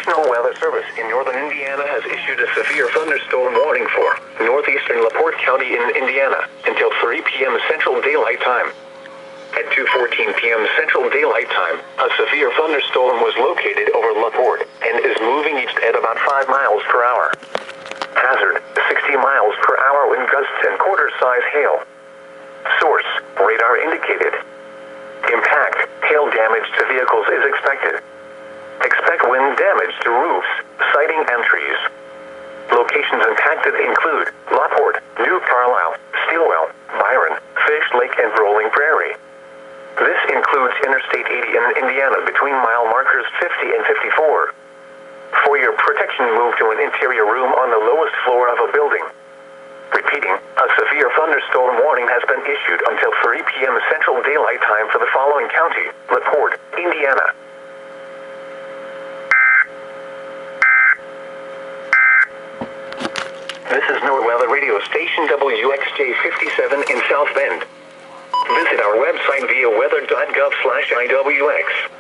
National Weather Service in northern Indiana has issued a severe thunderstorm warning for northeastern LaPorte County in Indiana until 3 p.m. Central Daylight Time. At 2:14 p.m. Central Daylight Time, a severe thunderstorm was located over LaPorte and is moving east at about 5 miles per hour. Hazard, 60 miles per hour wind gusts and quarter-size hail. Source, radar indicated. Impact, hail damage to vehicles is expected. Expect wind damage to roofs, siding, and trees. Locations impacted include LaPorte, New Carlisle, Steelwell, Byron, Fish Lake, and Rolling Prairie. This includes Interstate 80 in Indiana between mile markers 50 and 54. For your protection, move to an interior room on the lowest floor of a building. Repeating, a severe thunderstorm warning has been issued until 3 p.m. Central Daylight Time for the following county: LaPorte, Indiana. This is NOAA Weather Radio Station WXJ 57 in South Bend. Visit our website via weather.gov/IWX.